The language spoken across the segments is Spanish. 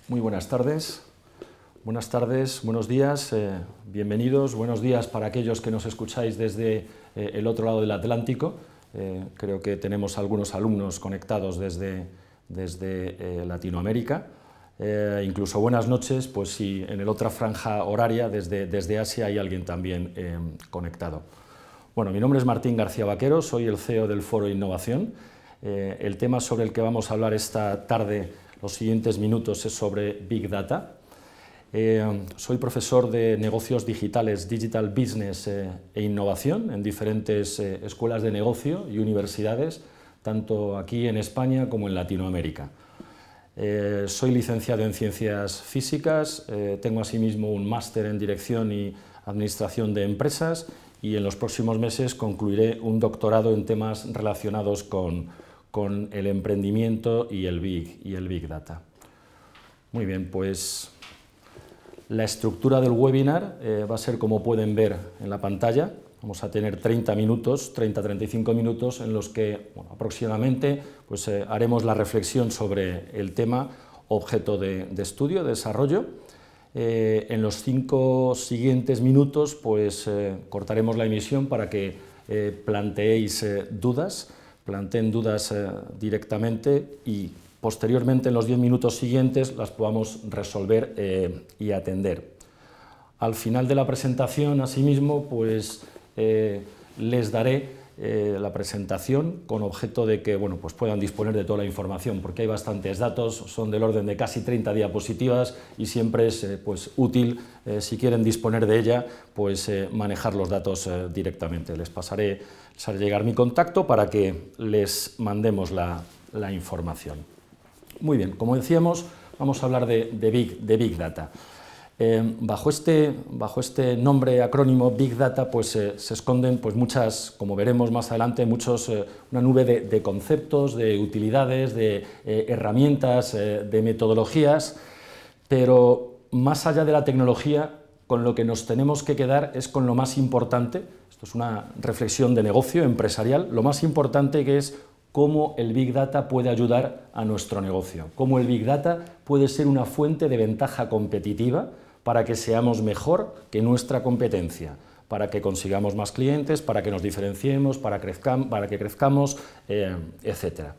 Muy buenas tardes, buenos días, bienvenidos, buenos días para aquellos que nos escucháis desde el otro lado del Atlántico. Creo que tenemos algunos alumnos conectados desde Latinoamérica. Incluso buenas noches, pues si en la otra franja horaria, desde Asia, hay alguien también conectado. Bueno, mi nombre es Martín García Vaquero, soy el CEO del Foro Innovación. El tema sobre el que vamos a hablar esta tarde, los siguientes minutos, es sobre Big Data. Soy profesor de negocios digitales, Digital Business e Innovación en diferentes escuelas de negocio y universidades, tanto aquí en España como en Latinoamérica. Soy licenciado en Ciencias Físicas, tengo asimismo un máster en Dirección y Administración de Empresas y en los próximos meses concluiré un doctorado en temas relacionados con el emprendimiento y el Big Data. Muy bien, pues la estructura del webinar va a ser como pueden ver en la pantalla. Vamos a tener 30-35 minutos en los que aproximadamente pues, haremos la reflexión sobre el tema objeto de estudio, de desarrollo. En los 5 siguientes minutos pues, cortaremos la emisión para que planteen dudas directamente y posteriormente en los 10 minutos siguientes las podamos resolver y atender. Al final de la presentación, asimismo, pues, les daré la presentación con objeto de que pues puedan disponer de toda la información, porque hay bastantes datos, son del orden de casi 30 diapositivas y siempre es pues, útil, si quieren disponer de ella, pues manejar los datos directamente. Les haré llegar mi contacto para que les mandemos la información. Muy bien, como decíamos, vamos a hablar de Big Data. Bajo este nombre acrónimo Big Data pues, se esconden pues, muchas, como veremos más adelante, una nube de conceptos, de utilidades, de herramientas, de metodologías, pero más allá de la tecnología, con lo que nos tenemos que quedar es con lo más importante. Esto es una reflexión de negocio empresarial, lo más importante que es cómo el Big Data puede ayudar a nuestro negocio, cómo el Big Data puede ser una fuente de ventaja competitiva para que seamos mejor que nuestra competencia, para que consigamos más clientes, para que nos diferenciemos, para que crezcamos, etc.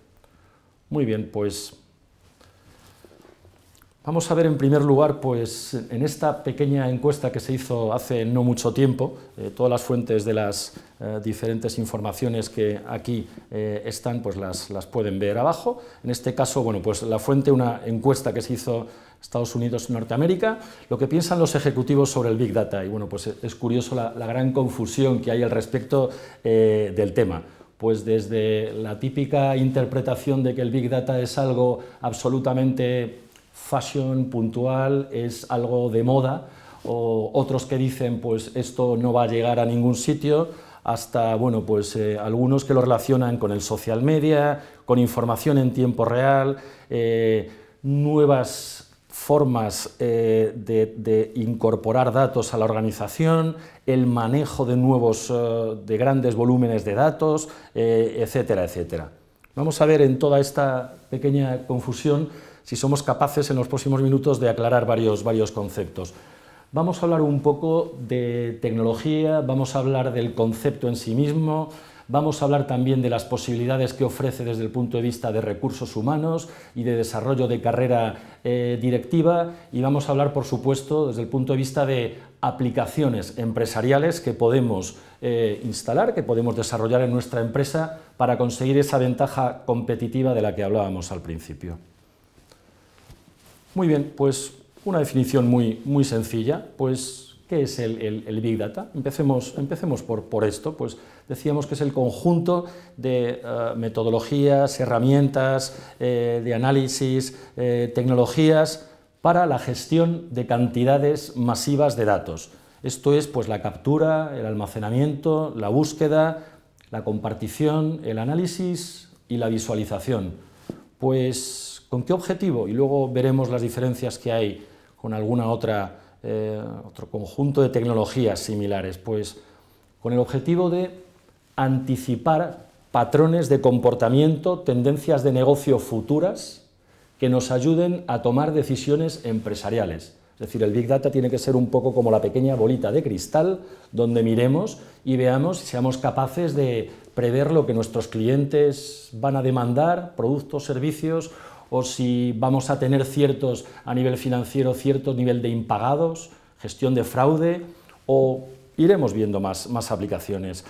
Muy bien, pues vamos a ver en primer lugar, pues, en esta pequeña encuesta que se hizo hace no mucho tiempo, todas las fuentes de las diferentes informaciones que aquí están, pues las pueden ver abajo. En este caso, bueno, pues la fuente, una encuesta que se hizo Estados Unidos y Norteamérica, lo que piensan los ejecutivos sobre el Big Data. Y bueno, pues es curioso la gran confusión que hay al respecto del tema. Pues desde la típica interpretación de que el Big Data es algo absolutamente fashion, puntual, es algo de moda, o otros que dicen pues esto no va a llegar a ningún sitio, hasta bueno, pues, algunos que lo relacionan con el social media, con información en tiempo real, nuevas formas de incorporar datos a la organización, el manejo de grandes volúmenes de datos, etcétera, etcétera. Vamos a ver en toda esta pequeña confusión si somos capaces en los próximos minutos de aclarar varios conceptos. Vamos a hablar un poco de tecnología, vamos a hablar del concepto en sí mismo, vamos a hablar también de las posibilidades que ofrece desde el punto de vista de recursos humanos y de desarrollo de carrera directiva, y vamos a hablar, por supuesto, desde el punto de vista de aplicaciones empresariales que podemos instalar, que podemos desarrollar en nuestra empresa para conseguir esa ventaja competitiva de la que hablábamos al principio. Muy bien, pues una definición muy sencilla. Pues, ¿qué es el Big Data? Empecemos por esto. Pues decíamos que es el conjunto de metodologías, herramientas, de análisis, tecnologías para la gestión de cantidades masivas de datos. Esto es pues, la captura, el almacenamiento, la búsqueda, la compartición, el análisis y la visualización. Pues, ¿con qué objetivo? Y luego veremos las diferencias que hay con alguna otro conjunto de tecnologías similares. Pues con el objetivo de anticipar patrones de comportamiento, tendencias de negocio futuras que nos ayuden a tomar decisiones empresariales. Es decir, el Big Data tiene que ser un poco como la pequeña bolita de cristal donde miremos y veamos si seamos capaces de prever lo que nuestros clientes van a demandar, productos, servicios, o si vamos a tener ciertos, a nivel financiero, cierto nivel de impagados, gestión de fraude, o iremos viendo más aplicaciones.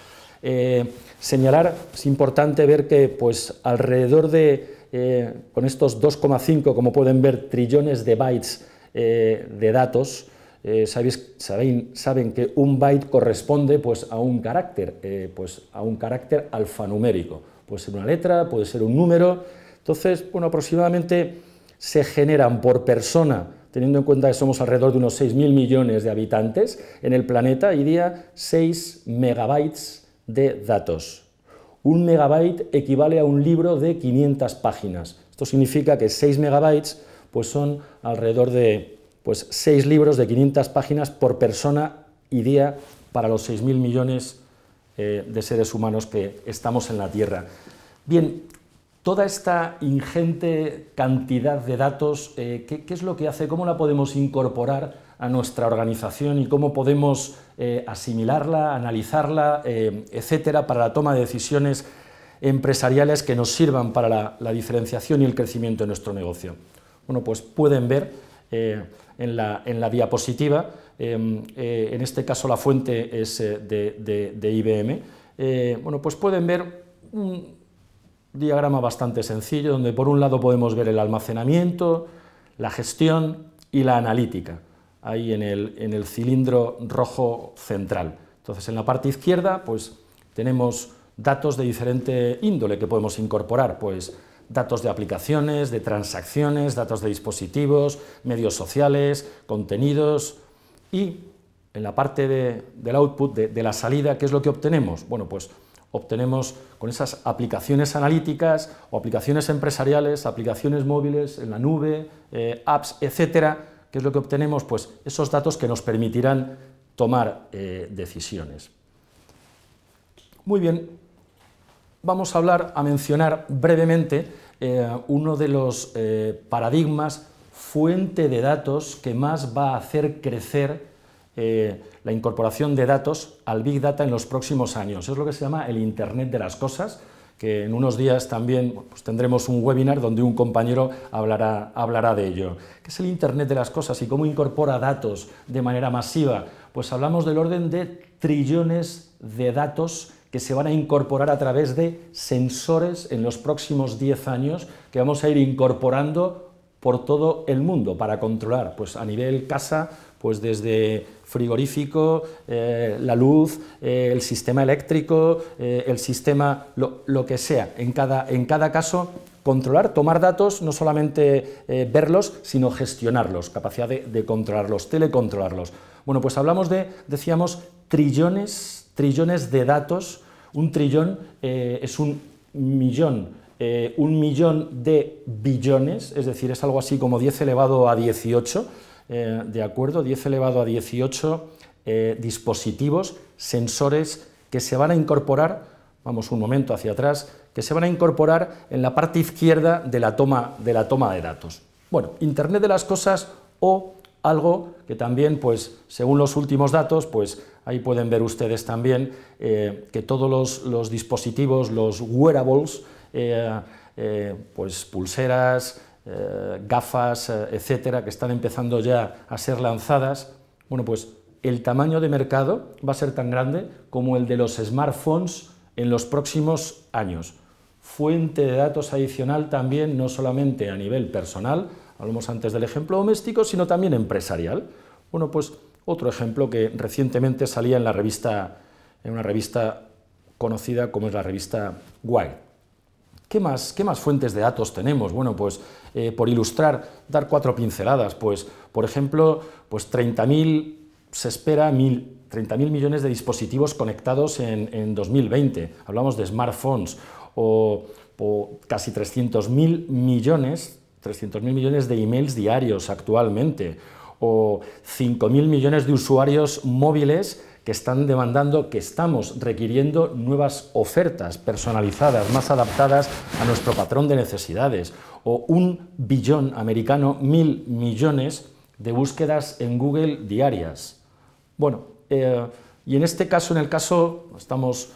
Señalar, es importante ver que pues, alrededor de, con estos 2,5, como pueden ver, trillones de bytes de datos, saben que un byte corresponde pues, a un carácter alfanumérico. Puede ser una letra, puede ser un número. Entonces, bueno, aproximadamente se generan por persona, teniendo en cuenta que somos alrededor de unos 6.000 millones de habitantes en el planeta, hoy día 6 megabytes de datos. Un megabyte equivale a un libro de 500 páginas. Esto significa que 6 megabytes pues son alrededor de 6 libros de 500 páginas por persona y día para los 6.000 millones de seres humanos que estamos en la Tierra. Bien, toda esta ingente cantidad de datos, ¿qué es lo que hace? ¿Cómo la podemos incorporar a nuestra organización y cómo podemos asimilarla, analizarla, etcétera, para la toma de decisiones empresariales que nos sirvan para la diferenciación y el crecimiento de nuestro negocio? Bueno, pues pueden ver en la diapositiva, en este caso la fuente es de IBM, bueno, pues pueden ver un diagrama bastante sencillo, donde por un lado podemos ver el almacenamiento, la gestión y la analítica, ahí en el cilindro rojo central. Entonces, en la parte izquierda, pues tenemos datos de diferente índole que podemos incorporar, pues datos de aplicaciones, de transacciones, datos de dispositivos, medios sociales, contenidos, y en la parte del output, de la salida, ¿qué es lo que obtenemos? Bueno, pues obtenemos con esas aplicaciones analíticas o aplicaciones empresariales, aplicaciones móviles en la nube, apps, etcétera. ¿Qué es lo que obtenemos? Pues esos datos que nos permitirán tomar decisiones. Muy bien, vamos a mencionar brevemente uno de los paradigmas fuente de datos que más va a hacer crecer la incorporación de datos al Big Data en los próximos años. Es lo que se llama el Internet de las Cosas, que en unos días también pues, tendremos un webinar donde un compañero hablará de ello. ¿Qué es el Internet de las Cosas y cómo incorpora datos de manera masiva? Pues hablamos del orden de trillones de datos que se van a incorporar a través de sensores en los próximos 10 años que vamos a ir incorporando por todo el mundo para controlar, pues a nivel casa, pues desde frigorífico, la luz, el sistema eléctrico, el sistema, lo que sea. En cada caso, controlar, tomar datos, no solamente verlos, sino gestionarlos, capacidad de controlarlos, telecontrolarlos. Bueno, pues hablamos de, decíamos, trillones de datos. Un trillón es un millón de billones, es decir, es algo así como 10 elevado a 18, ¿de acuerdo? 10 elevado a 18 dispositivos, sensores que se van a incorporar, vamos un momento hacia atrás, que se van a incorporar en la parte izquierda de la toma de datos. Bueno, Internet de las Cosas o algo que también, pues, según los últimos datos, pues ahí pueden ver ustedes también que todos los dispositivos, los wearables, pues pulseras, gafas, etcétera, que están empezando ya a ser lanzadas, bueno, pues el tamaño de mercado va a ser tan grande como el de los smartphones en los próximos años. Fuente de datos adicional también, no solamente a nivel personal, hablamos antes del ejemplo doméstico, sino también empresarial. Bueno, pues otro ejemplo que recientemente salía en una revista conocida como es la revista Wired. ¿Qué más fuentes de datos tenemos? Bueno, pues por ilustrar, dar 4 pinceladas, pues por ejemplo, pues 30.000, se espera 30.000 millones de dispositivos conectados en 2020, hablamos de smartphones, o casi 300.000 millones de emails diarios actualmente, o 5.000 millones de usuarios móviles que están demandando, que estamos requiriendo nuevas ofertas personalizadas, más adaptadas a nuestro patrón de necesidades, o 1 billón americano, 1.000 millones de búsquedas en Google diarias. Bueno, y en este caso, estamos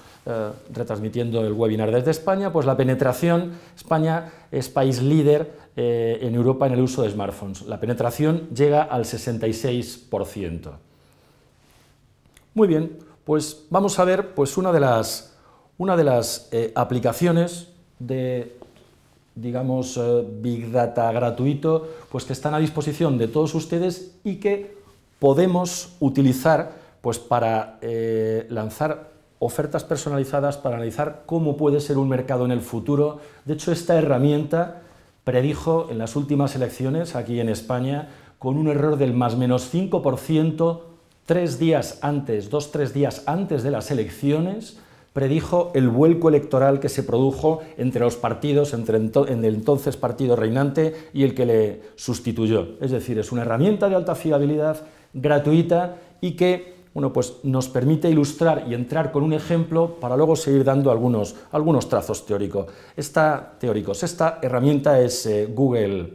retransmitiendo el webinar desde España, pues la penetración, España es país líder en Europa en el uso de smartphones. La penetración llega al 66%. Muy bien, pues vamos a ver pues una de las aplicaciones de, digamos, Big Data gratuito, pues que están a disposición de todos ustedes y que podemos utilizar pues para lanzar ofertas personalizadas, para analizar cómo puede ser un mercado en el futuro. De hecho, esta herramienta predijo en las últimas elecciones aquí en España, con un error del +5%, 2 o 3 días antes de las elecciones, predijo el vuelco electoral que se produjo entre los partidos, entre el entonces partido reinante y el que le sustituyó. Es decir, es una herramienta de alta fiabilidad, gratuita y que pues nos permite ilustrar y entrar con un ejemplo para luego seguir dando algunos trazos teóricos. Esta herramienta es Google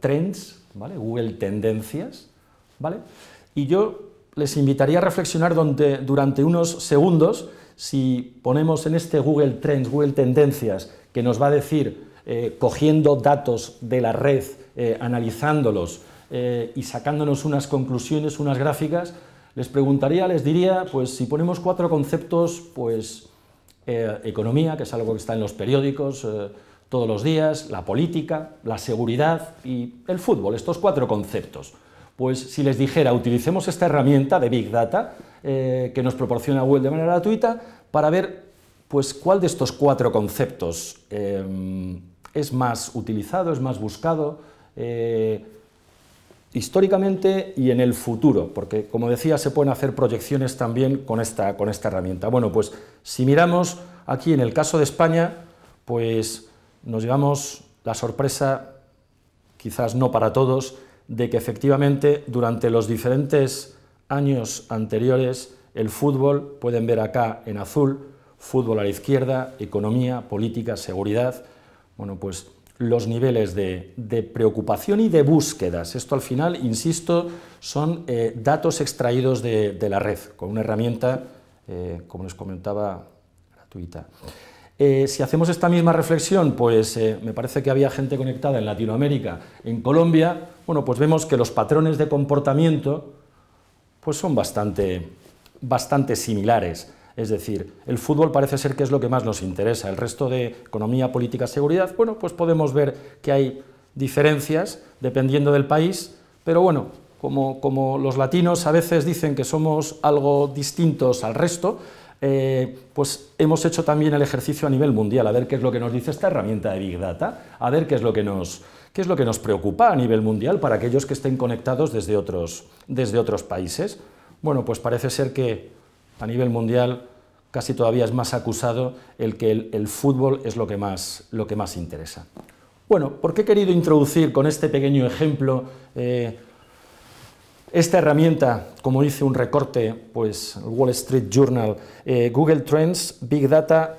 Trends, ¿vale? Google Tendencias, ¿vale? Y yo les invitaría a reflexionar durante unos segundos si ponemos en este Google Trends, Google Tendencias, que nos va a decir, cogiendo datos de la red, analizándolos, y sacándonos unas conclusiones, unas gráficas, les diría, pues si ponemos 4 conceptos, pues economía, que es algo que está en los periódicos todos los días, la política, la seguridad y el fútbol, estos 4 conceptos. Pues si les dijera, utilicemos esta herramienta de Big Data que nos proporciona Google de manera gratuita para ver pues cuál de estos 4 conceptos es más utilizado, es más buscado, históricamente y en el futuro, porque, como decía, se pueden hacer proyecciones también con esta herramienta. Bueno, pues si miramos aquí en el caso de España, pues nos llevamos la sorpresa, quizás no para todos, de que efectivamente durante los diferentes años anteriores el fútbol, pueden ver acá en azul, fútbol a la izquierda, economía, política, seguridad, bueno, pues los niveles de preocupación y de búsquedas. Esto al final, insisto, son datos extraídos de la red, con una herramienta, como les comentaba, gratuita. Si hacemos esta misma reflexión, pues me parece que había gente conectada en Latinoamérica, en Colombia, bueno, pues vemos que los patrones de comportamiento pues son bastante similares. Es decir, el fútbol parece ser que es lo que más nos interesa. El resto de economía, política, seguridad, bueno, pues podemos ver que hay diferencias dependiendo del país, pero bueno, como los latinos a veces dicen que somos algo distintos al resto, pues hemos hecho también el ejercicio a nivel mundial, a ver qué es lo que nos dice esta herramienta de Big Data, a ver qué es lo que nos preocupa a nivel mundial para aquellos que estén conectados desde otros países. Bueno, pues parece ser que a nivel mundial casi todavía es más acusado el que el fútbol es lo que más interesa. Bueno, ¿por qué he querido introducir con este pequeño ejemplo esta herramienta, como dice un recorte, pues el Wall Street Journal, Google Trends, Big Data,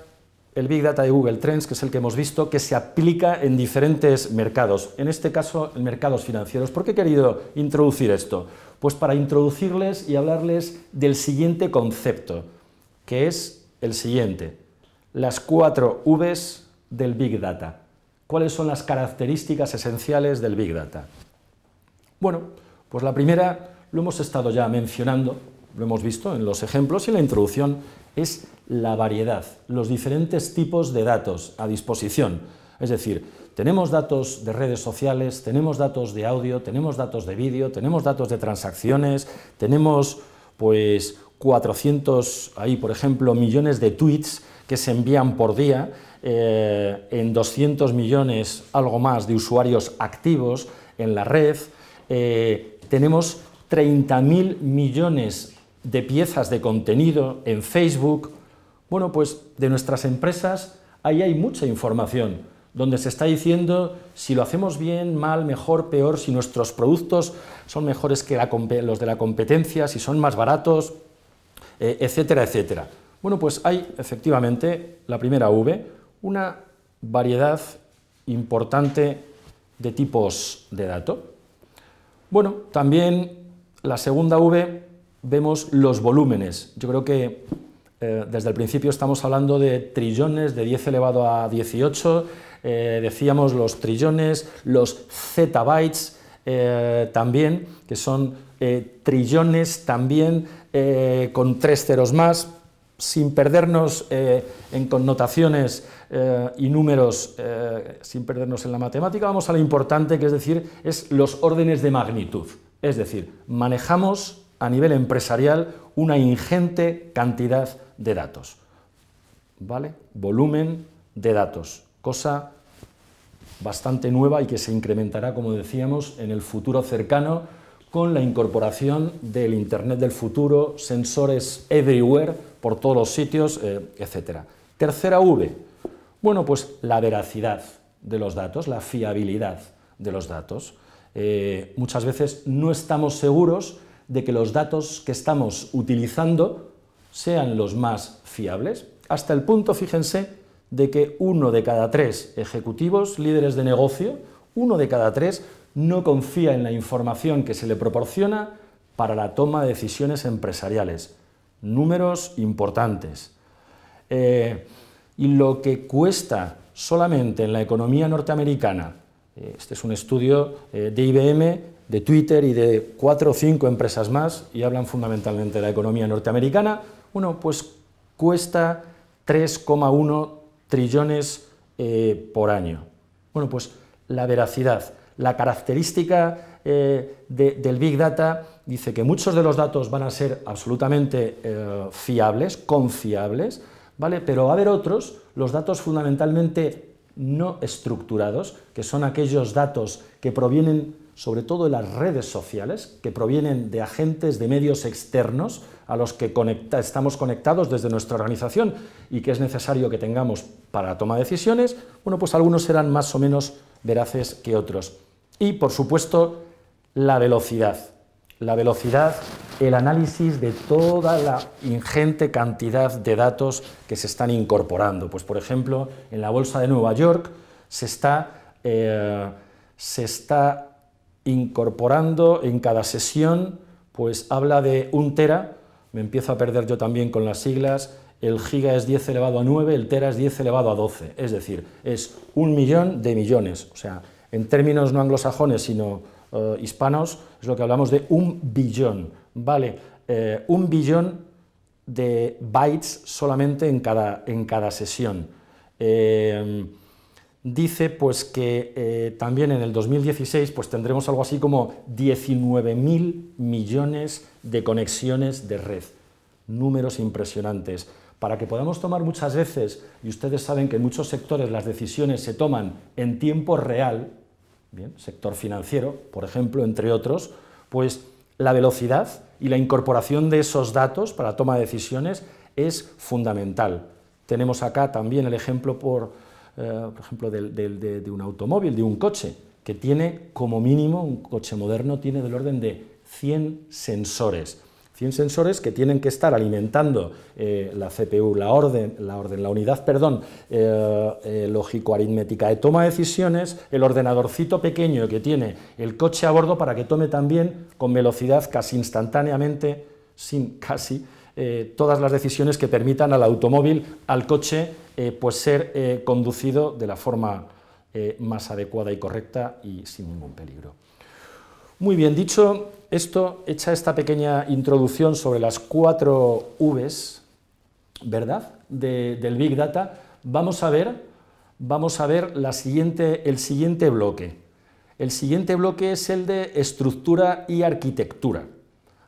el Big Data de Google Trends, que es el que hemos visto, que se aplica en diferentes mercados, en este caso en mercados financieros? ¿Por qué he querido introducir esto? Pues para introducirles y hablarles del siguiente concepto, que es el siguiente, las 4 Vs del Big Data. ¿Cuáles son las características esenciales del Big Data? Bueno, pues la primera, lo hemos estado ya mencionando, lo hemos visto en los ejemplos y en la introducción, es la variedad, los diferentes tipos de datos a disposición. Es decir, tenemos datos de redes sociales, tenemos datos de audio, tenemos datos de vídeo, tenemos datos de transacciones, tenemos pues 400, ahí por ejemplo, millones de tweets que se envían por día, en 200 millones, algo más, de usuarios activos en la red, tenemos 30.000 millones de piezas de contenido en Facebook. Bueno, pues de nuestras empresas ahí hay mucha información. donde se está diciendo si lo hacemos bien, mal, mejor, peor, si nuestros productos son mejores que los de la competencia, si son más baratos, etcétera, etcétera. Bueno, pues hay efectivamente, la primera V, una variedad importante de tipos de dato. Bueno, también la segunda V vemos los volúmenes. Yo creo que desde el principio estamos hablando de trillones, de 10 elevado a 18, decíamos los trillones, los zettabytes también, que son trillones también con 3 ceros más, sin perdernos en connotaciones y números, sin perdernos en la matemática, vamos a lo importante, que es decir, es los órdenes de magnitud. Es decir, manejamos a nivel empresarial una ingente cantidad de datos, ¿vale? Volumen de datos, cosa bastante nueva y que se incrementará, como decíamos, en el futuro cercano con la incorporación del Internet del futuro, sensores everywhere, por todos los sitios, etc. Tercera V, bueno, pues la veracidad de los datos, la fiabilidad de los datos. Muchas veces no estamos seguros de que los datos que estamos utilizando sean los más fiables, hasta el punto, fíjense, de que 1 de cada 3 ejecutivos, líderes de negocio, 1 de cada 3 no confía en la información que se le proporciona para la toma de decisiones empresariales. Números importantes. Y lo que cuesta solamente en la economía norteamericana, este es un estudio de IBM, de Twitter y de 4 o 5 empresas más, y hablan fundamentalmente de la economía norteamericana, bueno, pues cuesta 3,1 trillones por año. Bueno, pues la veracidad, la característica del Big Data dice que muchos de los datos van a ser absolutamente fiables, confiables, ¿vale? Pero va a haber otros, los datos fundamentalmente no estructurados, que son aquellos datos que provienen sobre todo de las redes sociales, que provienen de agentes de medios externos a los que estamos conectados desde nuestra organización y que es necesario que tengamos para la toma de decisiones. Bueno, pues algunos serán más o menos veraces que otros. Y, por supuesto, la velocidad. La velocidad, el análisis de toda la ingente cantidad de datos que se están incorporando. Pues, por ejemplo, en la Bolsa de Nueva York se está incorporando en cada sesión, pues habla de 1 tera, me empiezo a perder yo también con las siglas, el giga es 10 elevado a 9, el tera es 10 elevado a 12, es decir, es 1 millón de millones, o sea, en términos no anglosajones, sino hispanos, es lo que hablamos de 1 billón, ¿vale? 1 billón de bytes solamente en cada sesión. Dice pues que también en el 2016 pues tendremos algo así como 19.000 millones de conexiones de red. Números impresionantes. Para que podamos tomar muchas veces, y ustedes saben que en muchos sectores las decisiones se toman en tiempo real, bien, sector financiero, por ejemplo, entre otros, pues la velocidad y la incorporación de esos datos para la toma de decisiones es fundamental. Tenemos acá también el ejemplo, por ejemplo, de un automóvil, de un coche, que tiene como mínimo, un coche moderno tiene del orden de 100 sensores. 100 sensores que tienen que estar alimentando la CPU, la unidad, lógico-aritmética de toma de decisiones, el ordenadorcito pequeño que tiene el coche a bordo para que tome también con velocidad casi instantáneamente, todas las decisiones que permitan al automóvil, al coche, pues ser conducido de la forma más adecuada y correcta y sin ningún peligro. Muy bien, dicho esto, hecha esta pequeña introducción sobre las 4 Vs, ¿verdad?, del Big Data, vamos a ver el siguiente bloque. El siguiente bloque es el de estructura y arquitectura.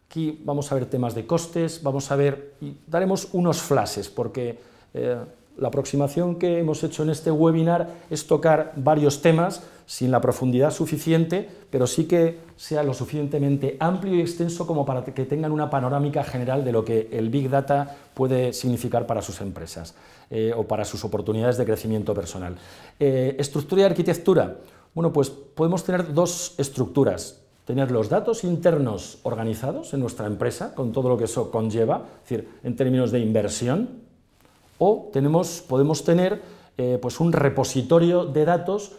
Aquí vamos a ver temas de costes, vamos a ver, y daremos unos flashes, porque La aproximación que hemos hecho en este webinar es tocar varios temas sin la profundidad suficiente, pero sí que sea lo suficientemente amplio y extenso como para que tengan una panorámica general de lo que el Big Data puede significar para sus empresas o para sus oportunidades de crecimiento personal. Estructura y arquitectura. Bueno, pues podemos tener dos estructuras. Tener los datos internos organizados en nuestra empresa, con todo lo que eso conlleva, es decir, en términos de inversión, o podemos tener pues un repositorio de datos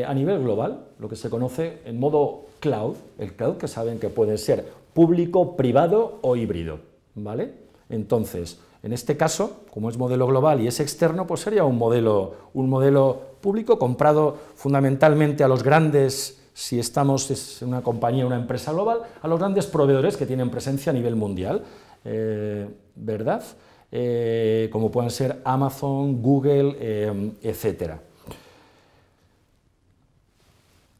a nivel global, lo que se conoce en modo cloud, el cloud que saben que puede ser público, privado o híbrido, ¿vale? Entonces, en este caso, como es modelo global y es externo, pues sería un modelo público comprado fundamentalmente a los grandes, si estamos en una compañía, una empresa global, a los grandes proveedores que tienen presencia a nivel mundial, ¿verdad? Como pueden ser Amazon, Google, etcétera.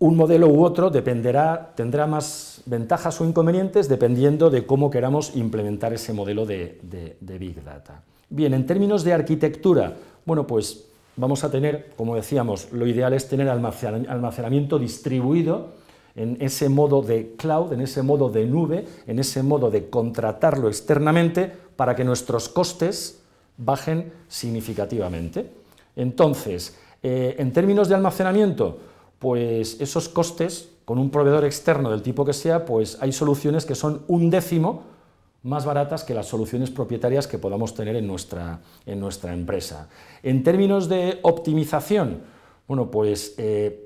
Un modelo u otro tendrá más ventajas o inconvenientes dependiendo de cómo queramos implementar ese modelo de Big Data. Bien, en términos de arquitectura, bueno, pues vamos a tener, como decíamos, lo ideal es tener almacenamiento distribuido en ese modo de cloud, en ese modo de nube, en ese modo de contratarlo externamente para que nuestros costes bajen significativamente. Entonces, en términos de almacenamiento, pues esos costes, con un proveedor externo del tipo que sea, pues hay soluciones que son 1/10 más baratas que las soluciones propietarias que podamos tener en nuestra empresa. En términos de optimización, bueno, pues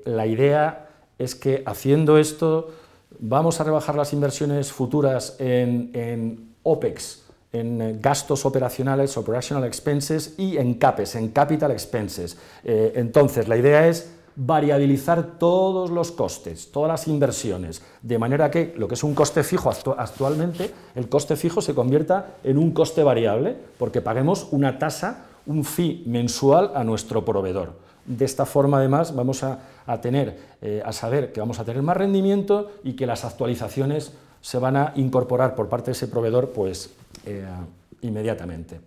la idea es que haciendo esto vamos a rebajar las inversiones futuras en OPEX, en gastos operacionales, operational expenses, y en CAPEX, en capital expenses. Entonces, la idea es variabilizar todos los costes, todas las inversiones, de manera que lo que es un coste fijo actualmente, el coste fijo se convierta en un coste variable, porque paguemos una tasa, un fee mensual a nuestro proveedor. De esta forma, además, vamos a saber que vamos a tener más rendimiento y que las actualizaciones se van a incorporar por parte de ese proveedor pues, inmediatamente.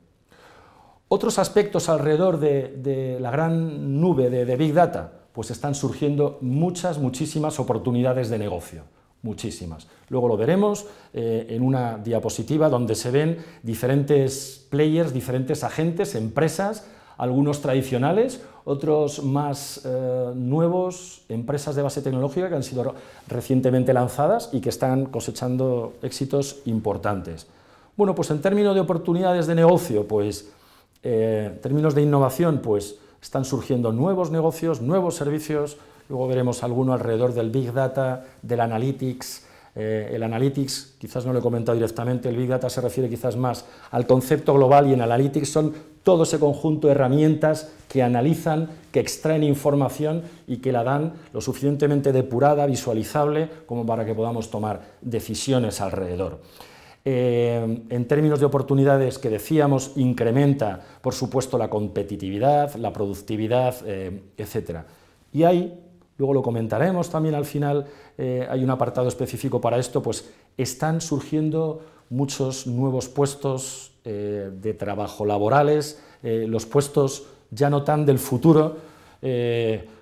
Otros aspectos alrededor de la gran nube de Big Data, pues están surgiendo muchísimas oportunidades de negocio, muchísimas. Luego lo veremos en una diapositiva donde se ven diferentes players, diferentes agentes, empresas, algunos tradicionales, otros más nuevos, empresas de base tecnológica que han sido recientemente lanzadas y que están cosechando éxitos importantes. Bueno, pues en términos de oportunidades de negocio, pues en términos de innovación, pues están surgiendo nuevos negocios, nuevos servicios, luego veremos alguno alrededor del Big Data, del Analytics. El Analytics, quizás no lo he comentado directamente, el Big Data se refiere quizás más al concepto global y en Analytics son todo ese conjunto de herramientas que analizan, que extraen información y que la dan lo suficientemente depurada, visualizable, como para que podamos tomar decisiones alrededor. En términos de oportunidades que decíamos, incrementa, por supuesto, la competitividad, la productividad, etc. Y hay, luego lo comentaremos también al final, hay un apartado específico para esto, pues están surgiendo muchos nuevos puestos de trabajo laborales, los puestos ya no tan del futuro,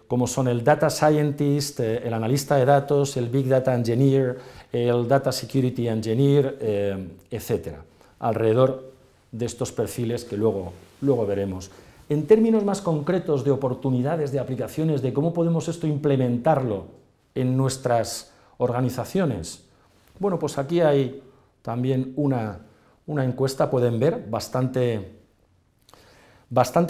como son el Data Scientist, el analista de datos, el Big Data Engineer, el Data Security Engineer, etc. Alrededor de estos perfiles que luego veremos. En términos más concretos de oportunidades, de aplicaciones, de cómo podemos esto implementarlo en nuestras organizaciones, bueno, pues aquí hay también una encuesta, pueden ver, bastante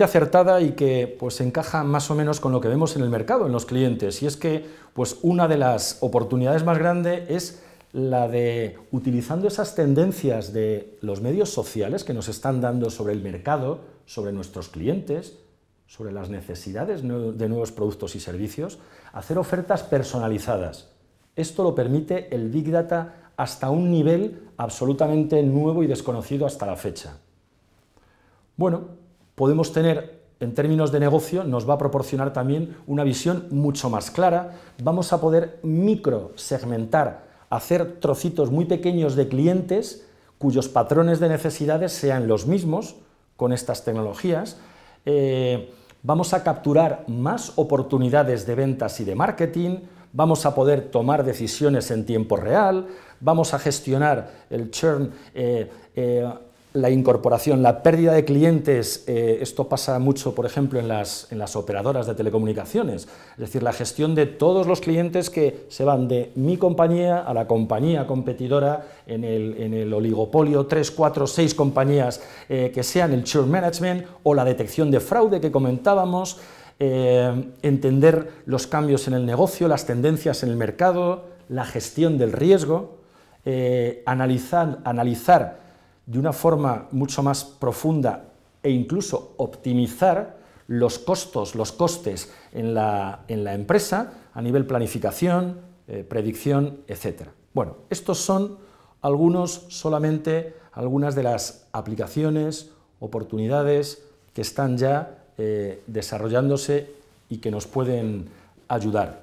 acertada y que pues encaja más o menos con lo que vemos en el mercado, en los clientes, y es que pues una de las oportunidades más grandes es la de, utilizando esas tendencias de los medios sociales que nos están dando sobre el mercado, sobre nuestros clientes, sobre las necesidades de nuevos productos y servicios, hacer ofertas personalizadas. Esto lo permite el Big Data hasta un nivel absolutamente nuevo y desconocido hasta la fecha. Bueno, podemos tener, en términos de negocio, nos va a proporcionar también una visión mucho más clara, vamos a poder microsegmentar, hacer trocitos muy pequeños de clientes cuyos patrones de necesidades sean los mismos con estas tecnologías, vamos a capturar más oportunidades de ventas y de marketing, vamos a poder tomar decisiones en tiempo real, vamos a gestionar el churn, la incorporación, la pérdida de clientes. Esto pasa mucho, por ejemplo, en las operadoras de telecomunicaciones, es decir, la gestión de todos los clientes que se van de mi compañía a la compañía competidora en el oligopolio, 3, 4, 6 compañías que sean el churn management o la detección de fraude que comentábamos, entender los cambios en el negocio, las tendencias en el mercado, la gestión del riesgo, analizar de una forma mucho más profunda e incluso optimizar los costos, los costes en la empresa a nivel planificación, predicción, etc. Bueno, estos son solamente algunas de las aplicaciones, oportunidades que están ya desarrollándose y que nos pueden ayudar.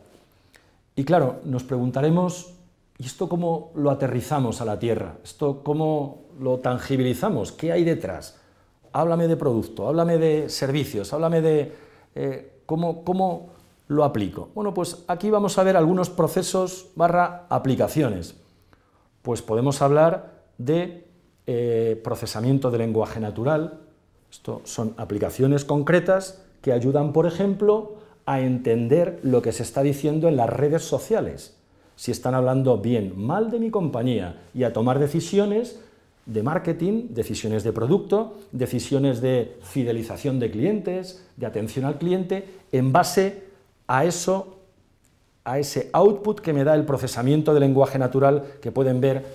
Y claro, nos preguntaremos, ¿y esto cómo lo aterrizamos a la tierra? ¿Esto cómo lo tangibilizamos? ¿Qué hay detrás? Háblame de producto, háblame de servicios, háblame de cómo lo aplico. Bueno, pues aquí vamos a ver algunos procesos / aplicaciones. Pues podemos hablar de procesamiento de lenguaje natural. Esto son aplicaciones concretas que ayudan, por ejemplo, a entender lo que se está diciendo en las redes sociales. Si están hablando bien, mal de mi compañía, y a tomar decisiones de marketing, decisiones de producto, decisiones de fidelización de clientes, de atención al cliente, en base a eso, a ese output que me da el procesamiento de lenguaje natural que pueden ver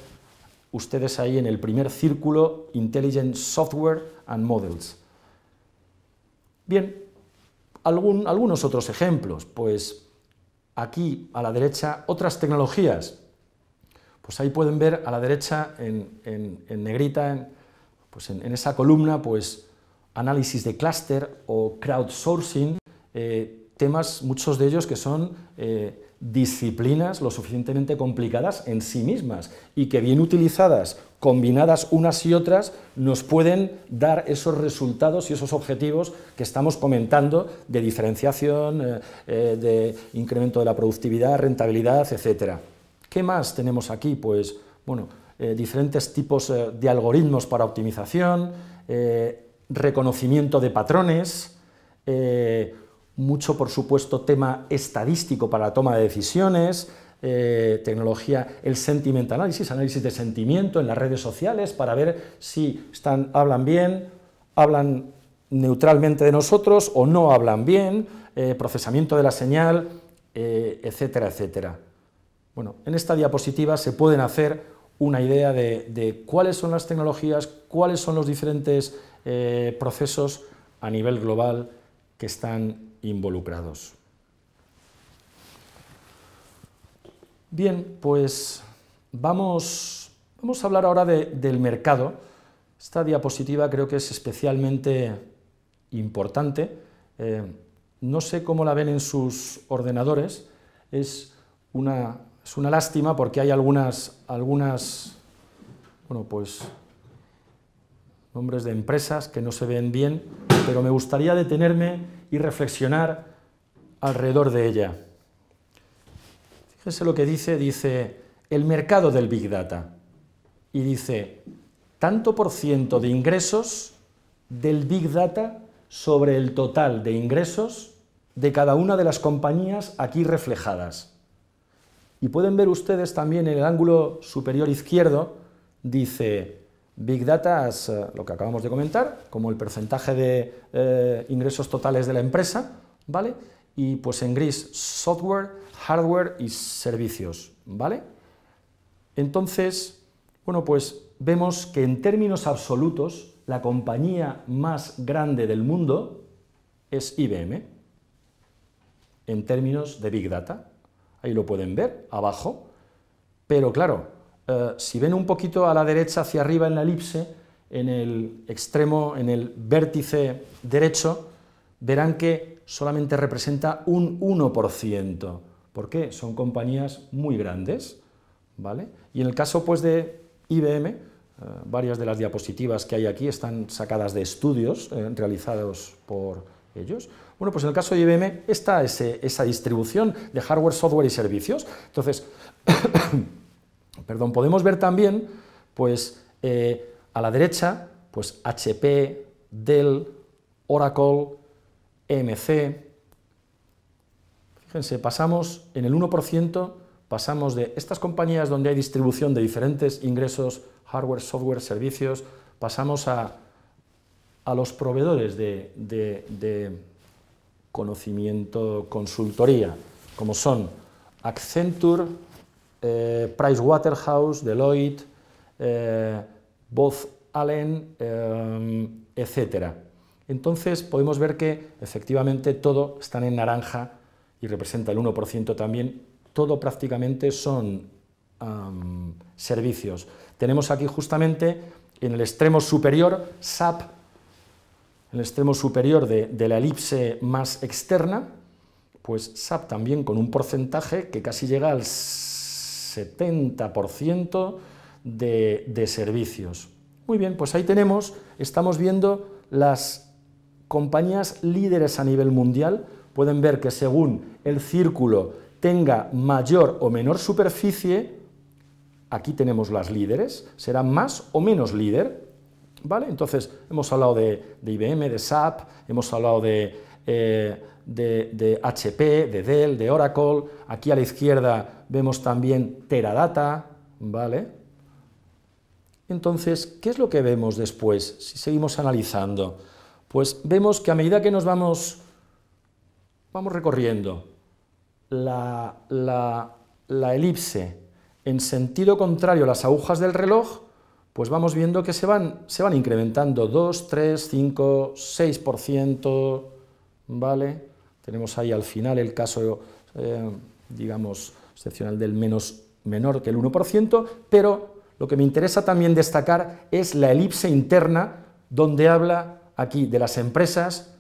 ustedes ahí en el primer círculo, Intelligent Software and Models. Bien, algunos otros ejemplos, pues aquí a la derecha otras tecnologías. Pues ahí pueden ver a la derecha, en negrita, en esa columna, pues análisis de clúster o crowdsourcing, temas, muchos de ellos que son disciplinas lo suficientemente complicadas en sí mismas y que bien utilizadas, combinadas unas y otras, nos pueden dar esos resultados y esos objetivos que estamos comentando de diferenciación, de incremento de la productividad, rentabilidad, etcétera. ¿Qué más tenemos aquí? Pues, bueno, diferentes tipos de algoritmos para optimización, reconocimiento de patrones, mucho, por supuesto, tema estadístico para la toma de decisiones, tecnología, el sentiment analysis, análisis de sentimiento en las redes sociales para ver si hablan bien, hablan neutralmente de nosotros o no hablan bien, procesamiento de la señal, etcétera, etcétera. Bueno, en esta diapositiva se pueden hacer una idea de cuáles son las tecnologías, cuáles son los diferentes procesos a nivel global que están involucrados. Bien, pues vamos a hablar ahora del mercado. Esta diapositiva creo que es especialmente importante. No sé cómo la ven en sus ordenadores. Es una lástima porque hay algunas bueno, pues, nombres de empresas que no se ven bien, pero me gustaría detenerme y reflexionar alrededor de ella. Fíjense lo que dice el mercado del Big Data, y dice, tanto por ciento de ingresos del Big Data sobre el total de ingresos de cada una de las compañías aquí reflejadas. Y pueden ver ustedes también en el ángulo superior izquierdo, dice Big Data es lo que acabamos de comentar, como el porcentaje de ingresos totales de la empresa, ¿vale? Y pues en gris, software, hardware y servicios, ¿vale? Entonces, bueno, pues vemos que en términos absolutos, la compañía más grande del mundo es IBM, en términos de Big Data. Ahí lo pueden ver, abajo, pero claro, si ven un poquito a la derecha hacia arriba en la elipse, en el extremo, en el vértice derecho, verán que solamente representa un 1%. ¿Por qué? Son compañías muy grandes, ¿vale? Y en el caso pues de IBM, varias de las diapositivas que hay aquí están sacadas de estudios realizados por ellos. Bueno, pues en el caso de IBM está esa distribución de hardware, software y servicios. Entonces, perdón, podemos ver también, pues, a la derecha, pues HP, Dell, Oracle, EMC. Fíjense, pasamos en el 1%, pasamos de estas compañías donde hay distribución de diferentes ingresos, hardware, software, servicios, pasamos a los proveedores de conocimiento, consultoría, como son Accenture, Pricewaterhouse, Deloitte, Booz Allen, etc. Entonces podemos ver que efectivamente todo está en naranja y representa el 1% también, todo prácticamente son servicios. Tenemos aquí justamente en el extremo superior SAP, en el extremo superior de la elipse más externa, pues SAP también con un porcentaje que casi llega al 70% de servicios. Muy bien, pues ahí estamos viendo las compañías líderes a nivel mundial. Pueden ver que según el círculo tenga mayor o menor superficie, aquí tenemos las líderes, serán más o menos líder, ¿vale? Entonces, hemos hablado de IBM, de SAP, hemos hablado de HP, de Dell, de Oracle, aquí a la izquierda vemos también Teradata, ¿vale? Entonces, ¿qué es lo que vemos después, si seguimos analizando? Pues vemos que a medida que nos vamos recorriendo la elipse en sentido contrario a las agujas del reloj, pues vamos viendo que se van incrementando 2, 3, 5, 6%, ¿vale? Tenemos ahí al final el caso, digamos, excepcional del menor que el 1%, pero lo que me interesa también destacar es la elipse interna, donde habla aquí de las empresas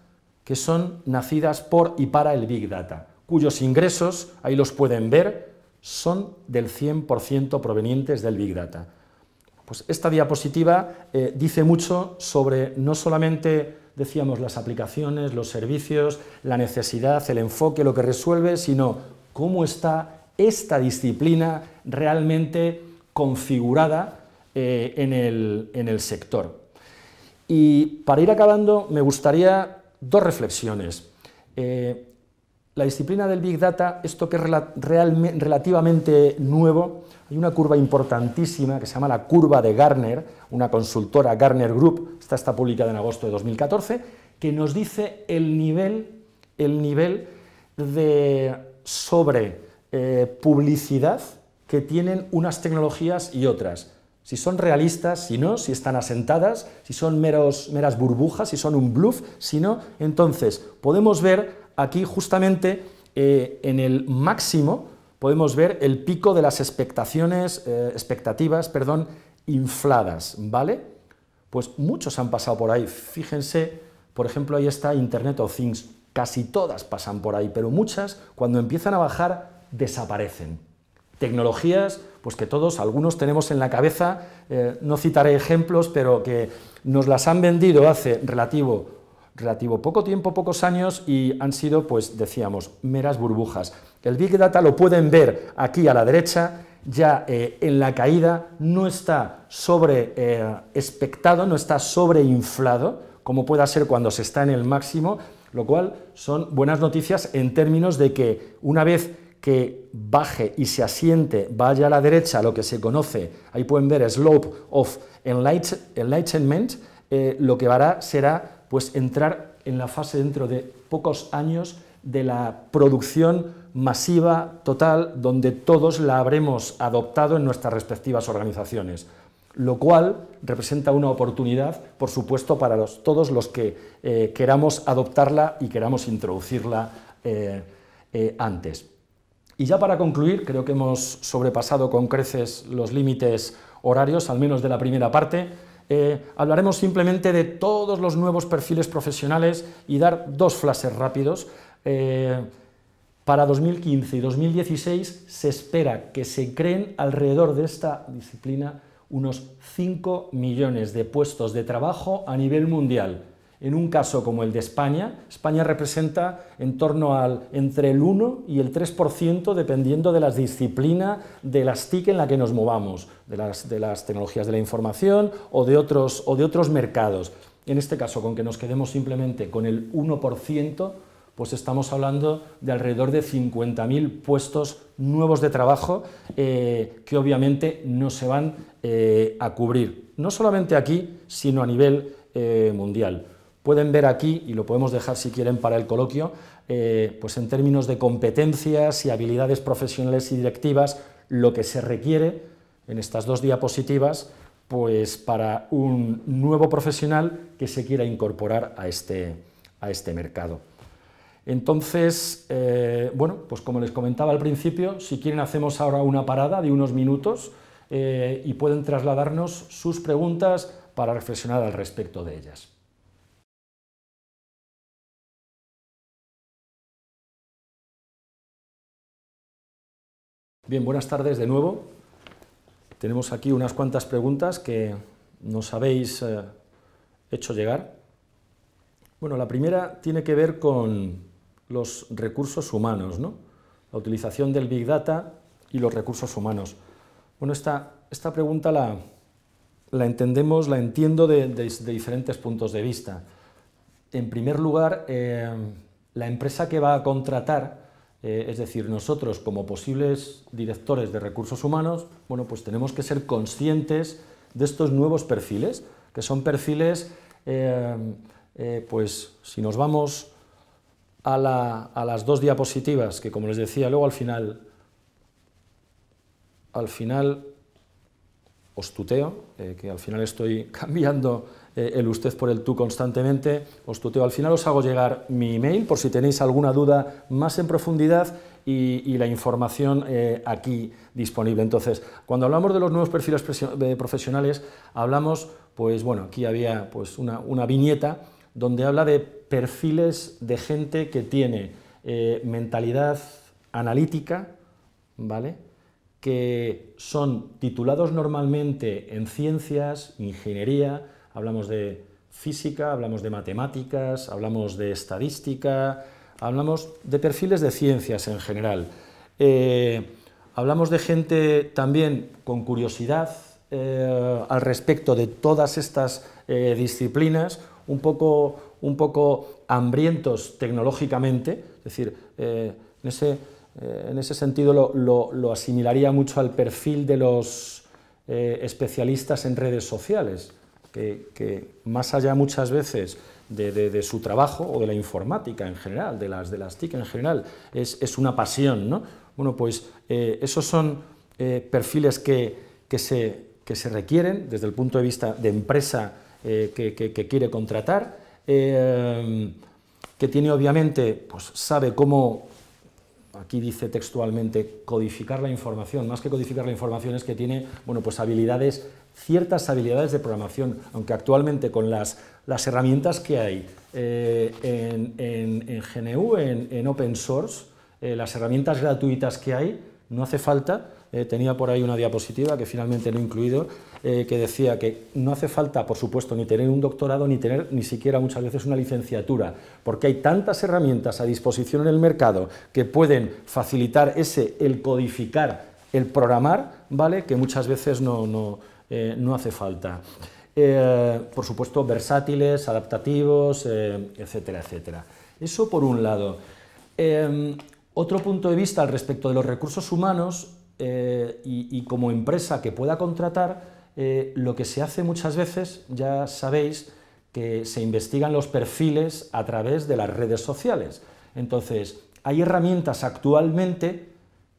que son nacidas por y para el Big Data, cuyos ingresos, ahí los pueden ver, son del 100% provenientes del Big Data. Pues esta diapositiva dice mucho sobre no solamente, decíamos, las aplicaciones, los servicios, la necesidad, el enfoque, lo que resuelve, sino cómo está esta disciplina realmente configurada en el sector. Y para ir acabando, me gustaría dos reflexiones. La disciplina del Big Data, esto que es relativamente nuevo, hay una curva importantísima que se llama la curva de Gartner, una consultora Gartner Group, está publicada en agosto de 2014, que nos dice el nivel de publicidad que tienen unas tecnologías y otras. Si son realistas, si no, si están asentadas, si son meras burbujas, si son un bluff, si no. Entonces, podemos ver aquí justamente en el máximo, podemos ver el pico de las expectativas, infladas, ¿vale? Pues muchos han pasado por ahí. Fíjense, por ejemplo, ahí está Internet of Things. Casi todas pasan por ahí, pero muchas, cuando empiezan a bajar, desaparecen. Tecnologías, pues que todos, algunos tenemos en la cabeza, no citaré ejemplos, pero que nos las han vendido hace relativo poco tiempo, pocos años, y han sido, pues decíamos, meras burbujas. El Big Data lo pueden ver aquí a la derecha, ya en la caída, no está sobreexpectado, no está sobreinflado, como pueda ser cuando se está en el máximo, lo cual son buenas noticias en términos de que una vez que baje y se asiente, vaya a la derecha, lo que se conoce, ahí pueden ver Slope of Enlightenment, lo que hará será pues entrar en la fase dentro de pocos años de la producción masiva total, donde todos la habremos adoptado en nuestras respectivas organizaciones, lo cual representa una oportunidad, por supuesto, para todos los que queramos adoptarla y queramos introducirla antes. Y ya para concluir, creo que hemos sobrepasado con creces los límites horarios, al menos de la primera parte. Hablaremos simplemente de todos los nuevos perfiles profesionales y dar dos flashes rápidos. Para 2015 y 2016 se espera que se creen alrededor de esta disciplina unos 5 millones de puestos de trabajo a nivel mundial. En un caso como el de España, España representa en torno entre el 1 y el 3% dependiendo de la disciplina de las TIC en la que nos movamos, de las tecnologías de la información o de otros mercados. En este caso, con que nos quedemos simplemente con el 1%, pues estamos hablando de alrededor de 50.000 puestos nuevos de trabajo que obviamente no se van a cubrir, no solamente aquí, sino a nivel mundial. Pueden ver aquí, y lo podemos dejar si quieren para el coloquio, pues en términos de competencias y habilidades profesionales y directivas, lo que se requiere en estas dos diapositivas pues para un nuevo profesional que se quiera incorporar a este mercado. Entonces, bueno, pues como les comentaba al principio, si quieren hacemos ahora una parada de unos minutos y pueden trasladarnos sus preguntas para reflexionar al respecto de ellas. Bien, buenas tardes de nuevo. Tenemos aquí unas cuantas preguntas que nos habéis hecho llegar. Bueno, la primera tiene que ver con los recursos humanos, ¿no? La utilización del Big Data y los recursos humanos. Bueno, esta pregunta la entiendo de diferentes puntos de vista. En primer lugar, la empresa que va a contratar, es decir, nosotros como posibles directores de recursos humanos, bueno, pues tenemos que ser conscientes de estos nuevos perfiles, que son perfiles, pues si nos vamos a las dos diapositivas, que como les decía, luego al final os tuteo, que al final estoy cambiando el usted por el tú constantemente, os tuteo. Al final os hago llegar mi email por si tenéis alguna duda más en profundidad y la información aquí disponible. Entonces, cuando hablamos de los nuevos perfiles profesionales, hablamos, pues bueno, aquí había pues una viñeta donde habla de perfiles de gente que tiene mentalidad analítica, ¿vale?, que son titulados normalmente en ciencias, ingeniería, hablamos de física, hablamos de matemáticas, hablamos de estadística, hablamos de perfiles de ciencias en general. Hablamos de gente también con curiosidad al respecto de todas estas disciplinas, un poco hambrientos tecnológicamente, es decir, en ese sentido lo asimilaría mucho al perfil de los especialistas en redes sociales, que más allá muchas veces de su trabajo o de la informática en general, de las TIC en general, es una pasión, ¿no? Bueno, pues esos son perfiles que se requieren desde el punto de vista de empresa que quiere contratar, que tiene obviamente, pues sabe cómo, aquí dice textualmente, codificar la información. Más que codificar la información es que tiene, bueno, pues ciertas habilidades de programación, aunque actualmente con las herramientas que hay en GNU, en open source, las herramientas gratuitas que hay, no hace falta. Tenía por ahí una diapositiva que finalmente no he incluido, que decía que no hace falta, por supuesto, ni tener un doctorado, ni tener ni siquiera muchas veces una licenciatura, porque hay tantas herramientas a disposición en el mercado que pueden facilitar el codificar, el programar, ¿vale?, que muchas veces no hace falta. Por supuesto, versátiles, adaptativos, etcétera, etcétera. Eso por un lado. Otro punto de vista al respecto de los recursos humanos, y como empresa que pueda contratar, lo que se hace muchas veces, ya sabéis, que se investigan los perfiles a través de las redes sociales. Entonces, hay herramientas actualmente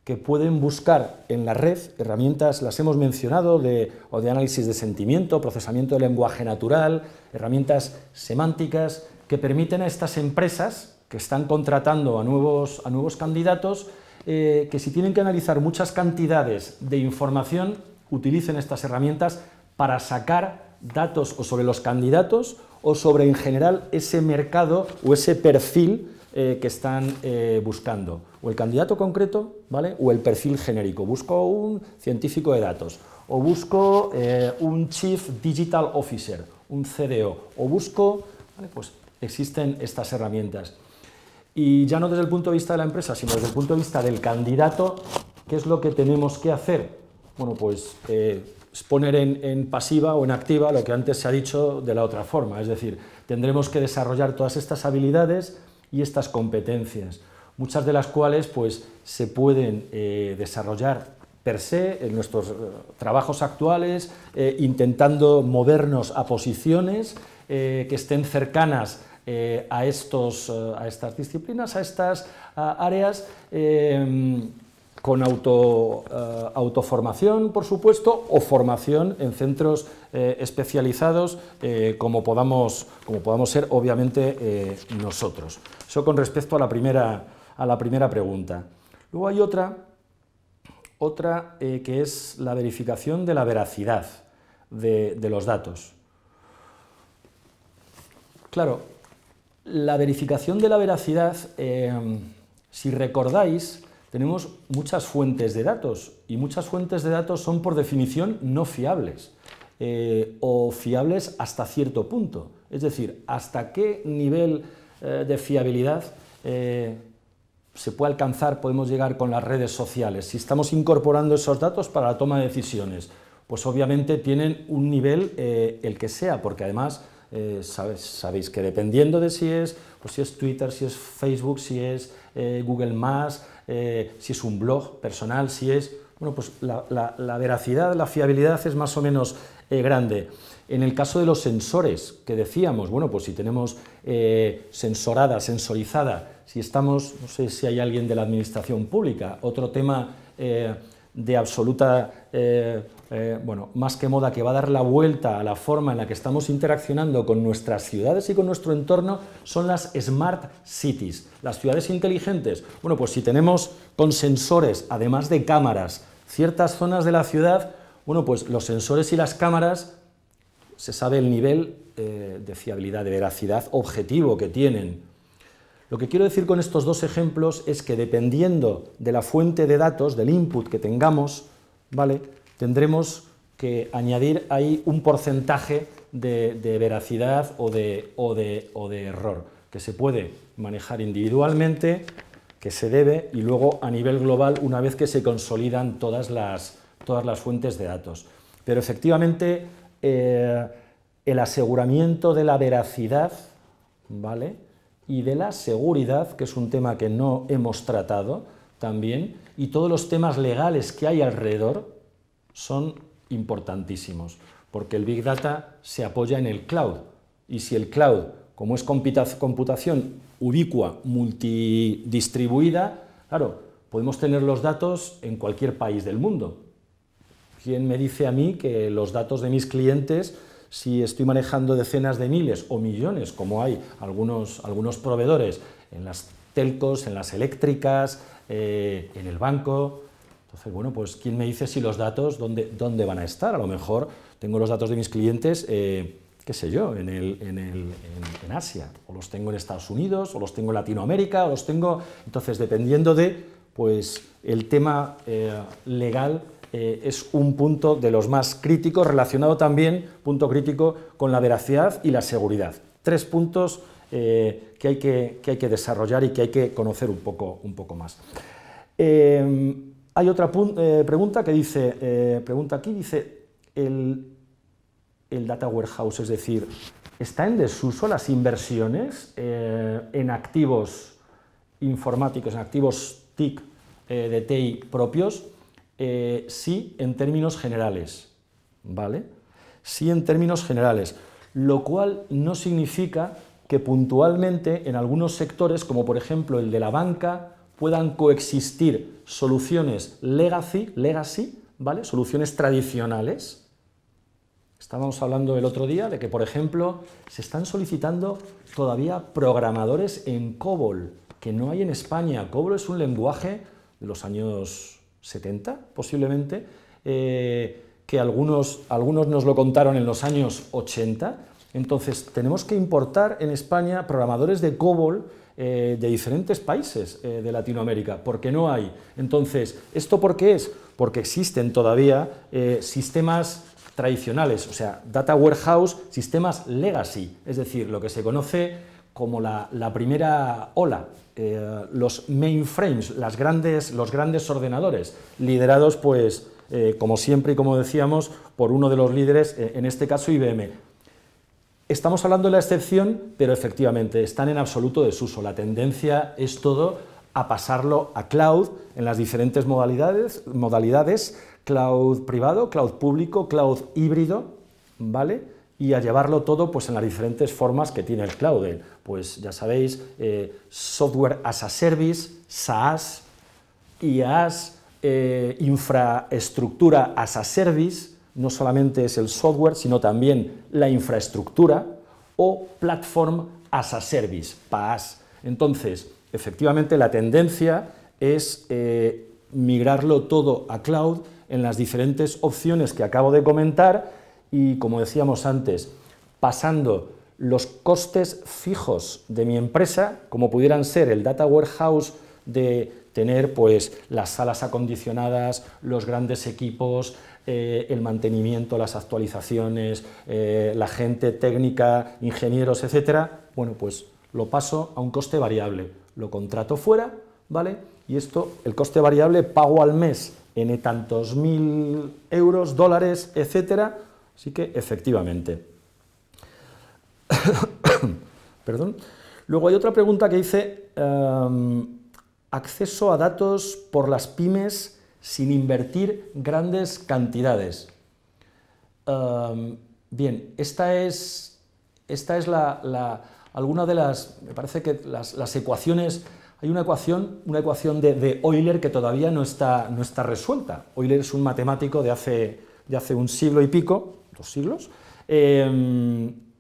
que pueden buscar en la red, herramientas, las hemos mencionado, de análisis de sentimiento, procesamiento de lenguaje natural, herramientas semánticas, que permiten a estas empresas que están contratando a nuevos candidatos, que si tienen que analizar muchas cantidades de información, utilicen estas herramientas para sacar datos o sobre los candidatos o sobre en general ese mercado o ese perfil que están buscando, o el candidato concreto, ¿vale?, o el perfil genérico. Busco un científico de datos, o busco un Chief Digital Officer, un CDO, o busco, ¿vale? Pues existen estas herramientas. Y ya no desde el punto de vista de la empresa, sino desde el punto de vista del candidato, ¿qué es lo que tenemos que hacer? Bueno, pues poner en pasiva o en activa lo que antes se ha dicho de la otra forma, es decir, tendremos que desarrollar todas estas habilidades y estas competencias, muchas de las cuales pues, se pueden desarrollar per se en nuestros trabajos actuales, intentando movernos a posiciones que estén cercanas a estas disciplinas, a estas áreas, con autoformación, por supuesto, o formación en centros especializados como podamos ser, obviamente, nosotros. Eso con respecto a la primera pregunta. Luego hay otra que es la verificación de la veracidad de los datos. Claro, la verificación de la veracidad, si recordáis, tenemos muchas fuentes de datos y muchas fuentes de datos son por definición no fiables o fiables hasta cierto punto. Es decir, hasta qué nivel de fiabilidad se puede alcanzar, podemos llegar con las redes sociales. Si estamos incorporando esos datos para la toma de decisiones, pues obviamente tienen un nivel el que sea, porque además sabéis que dependiendo de si es Twitter, si es Facebook, si es Google+, si es un blog personal, si es... Bueno, pues la veracidad, la fiabilidad es más o menos grande. En el caso de los sensores que decíamos, bueno, pues si tenemos sensorizada, si estamos, no sé si hay alguien de la administración pública, otro tema de absoluta, bueno, más que moda, que va a dar la vuelta a la forma en la que estamos interaccionando con nuestras ciudades y con nuestro entorno, son las Smart Cities, las ciudades inteligentes. Bueno, pues si tenemos con sensores, además de cámaras, ciertas zonas de la ciudad, bueno, pues los sensores y las cámaras, se sabe el nivel de fiabilidad, de veracidad objetivo que tienen. Lo que quiero decir con estos dos ejemplos es que dependiendo de la fuente de datos, del input que tengamos, ¿vale?, tendremos que añadir ahí un porcentaje de veracidad o de error, que se puede manejar individualmente, que se debe, y luego a nivel global una vez que se consolidan todas las fuentes de datos. Pero efectivamente el aseguramiento de la veracidad, ¿vale?, y de la seguridad, que es un tema que no hemos tratado también, y todos los temas legales que hay alrededor son importantísimos, porque el Big Data se apoya en el cloud, y si el cloud, como es computación ubicua, multidistribuida, claro, podemos tener los datos en cualquier país del mundo. ¿Quién me dice a mí que los datos de mis clientes, si estoy manejando decenas de miles o millones, como hay algunos proveedores en las telcos, en las eléctricas, en el banco? Entonces, bueno, pues ¿quién me dice si los datos dónde van a estar? A lo mejor tengo los datos de mis clientes, qué sé yo, en Asia, o los tengo en Estados Unidos, o los tengo en Latinoamérica, o los tengo... Entonces, dependiendo de, pues, el tema legal, es un punto de los más críticos, relacionado también, punto crítico, con la veracidad y la seguridad. Tres puntos que hay que desarrollar y que hay que conocer un poco más. Hay otra pregunta que dice, dice, el Data Warehouse, es decir, ¿está en desuso las inversiones en activos informáticos, en activos TIC, de TI propios? Sí, en términos generales, ¿vale? Sí, en términos generales, lo cual no significa que puntualmente en algunos sectores, como por ejemplo el de la banca, puedan coexistir soluciones legacy, ¿vale?, soluciones tradicionales. Estábamos hablando el otro día de que, por ejemplo, se están solicitando todavía programadores en COBOL, que no hay en España. COBOL es un lenguaje de los años 70, posiblemente, que algunos nos lo contaron en los años 80, Entonces, tenemos que importar en España programadores de COBOL de diferentes países de Latinoamérica, porque no hay. Entonces, ¿esto por qué es? Porque existen todavía sistemas tradicionales, o sea, data warehouse, sistemas legacy, es decir, lo que se conoce como la primera ola, los mainframes, los grandes ordenadores, liderados, pues, como siempre y como decíamos, por uno de los líderes, en este caso IBM. Estamos hablando de la excepción, pero efectivamente están en absoluto desuso. La tendencia es todo a pasarlo a cloud en las diferentes modalidades, cloud privado, cloud público, cloud híbrido, ¿vale? Y a llevarlo todo, pues, en las diferentes formas que tiene el cloud. Pues ya sabéis, software as a service, SaaS, IaaS, infraestructura as a service. No solamente es el software, sino también la infraestructura, o Platform as a Service, PaaS. Entonces, efectivamente, la tendencia es migrarlo todo a cloud en las diferentes opciones que acabo de comentar y, como decíamos antes, pasando los costes fijos de mi empresa, como pudieran ser el data warehouse de tener, pues, las salas acondicionadas, los grandes equipos, el mantenimiento, las actualizaciones, la gente técnica, ingenieros, etcétera, bueno, pues lo paso a un coste variable, lo contrato fuera, ¿vale? Y esto, el coste variable, pago al mes en tantos mil euros, dólares, etcétera, así que efectivamente. Perdón. Luego hay otra pregunta que dice, acceso a datos por las pymes sin invertir grandes cantidades. Bien, esta es alguna de las, me parece que las ecuaciones, hay una ecuación de Euler que todavía no está resuelta. Euler es un matemático de hace un siglo y pico, 2 siglos, y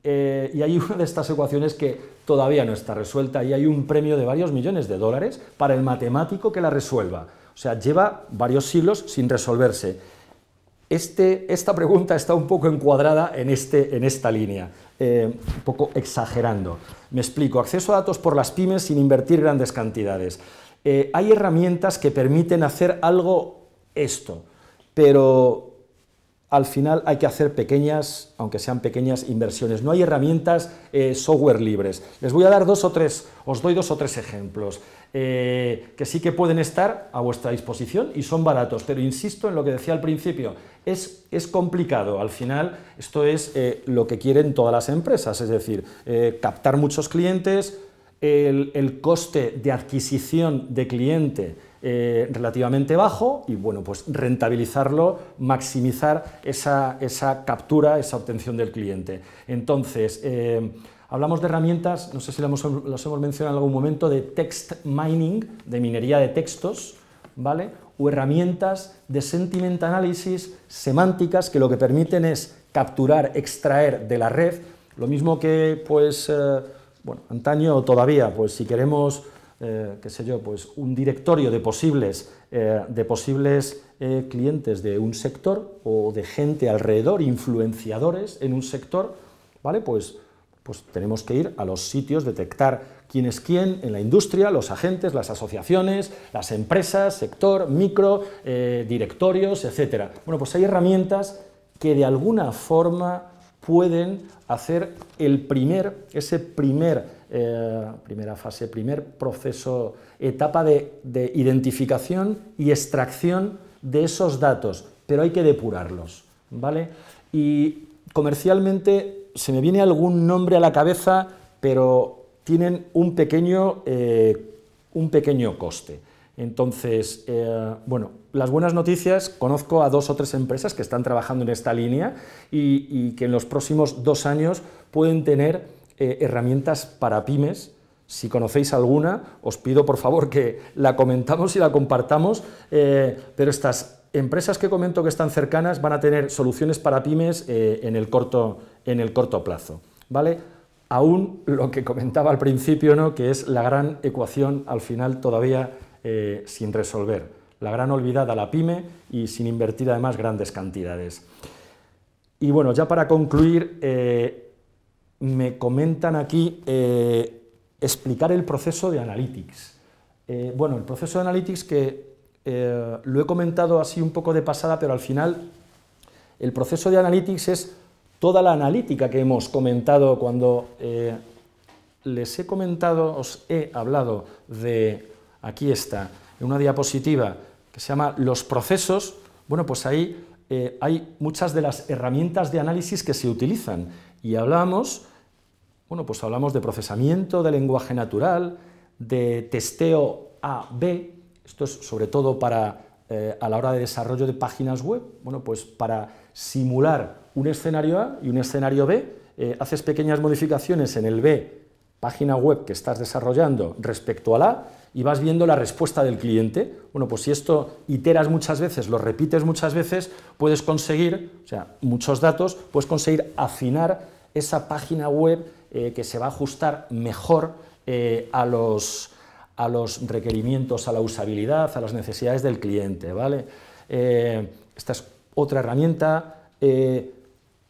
hay una de estas ecuaciones que todavía no está resuelta y hay un premio de varios millones de dólares para el matemático que la resuelva. O sea, lleva varios siglos sin resolverse. Esta pregunta está un poco encuadrada en esta línea, un poco exagerando. Me explico, acceso a datos por las pymes sin invertir grandes cantidades. Hay herramientas que permiten hacer algo esto, pero al final hay que hacer pequeñas, aunque sean pequeñas, inversiones. No hay herramientas software libres. Les voy a dar os doy dos o tres ejemplos que sí que pueden estar a vuestra disposición y son baratos, pero insisto en lo que decía al principio, es complicado. Al final esto es lo que quieren todas las empresas, es decir, captar muchos clientes, el coste de adquisición de cliente relativamente bajo y, bueno, pues rentabilizarlo, maximizar esa captura, esa obtención del cliente. Entonces, hablamos de herramientas, no sé si las hemos mencionado en algún momento, de text mining, de minería de textos, ¿vale? O herramientas de sentiment analysis semánticas que lo que permiten es capturar, extraer de la red, lo mismo que, pues, bueno, antaño o todavía, pues si queremos, qué sé yo, pues un directorio de posibles clientes de un sector o de gente alrededor, influenciadores en un sector, ¿vale? Pues tenemos que ir a los sitios, detectar quién es quién en la industria, los agentes, las asociaciones, las empresas, sector, micro, directorios, etcétera. Bueno, pues hay herramientas que de alguna forma pueden hacer primera fase, primer proceso, etapa de identificación y extracción de esos datos, pero hay que depurarlos, ¿vale? Y comercialmente se me viene algún nombre a la cabeza, pero tienen un pequeño coste. Entonces, bueno, las buenas noticias, conozco a 2 o 3 empresas que están trabajando en esta línea y que en los próximos 2 años pueden tener herramientas para pymes. Si conocéis alguna, os pido por favor que la comentamos y la compartamos, pero estas empresas que comento que están cercanas van a tener soluciones para pymes en el corto plazo, ¿vale? Aún lo que comentaba al principio, ¿no?, que es la gran ecuación al final todavía sin resolver, la gran olvidada, la pyme, y sin invertir además grandes cantidades. Y bueno, ya para concluir, me comentan aquí explicar el proceso de Analytics. Bueno, el proceso de Analytics que lo he comentado así un poco de pasada, pero al final el proceso de Analytics es toda la analítica que hemos comentado cuando les he comentado, os he hablado de, aquí está, en una diapositiva que se llama los procesos. Bueno, pues ahí hay muchas de las herramientas de análisis que se utilizan y hablamos, bueno, pues hablamos de procesamiento de lenguaje natural, de testeo A/B, esto es sobre todo para a la hora de desarrollo de páginas web, bueno, pues para simular un escenario A y un escenario B, haces pequeñas modificaciones en el B, página web que estás desarrollando respecto al A, y vas viendo la respuesta del cliente. Bueno, pues si esto iteras muchas veces, lo repites muchas veces, puedes conseguir, o sea, muchos datos, puedes conseguir afinar esa página web que se va a ajustar mejor a los requerimientos, a la usabilidad, a las necesidades del cliente, ¿vale? Esta es otra herramienta.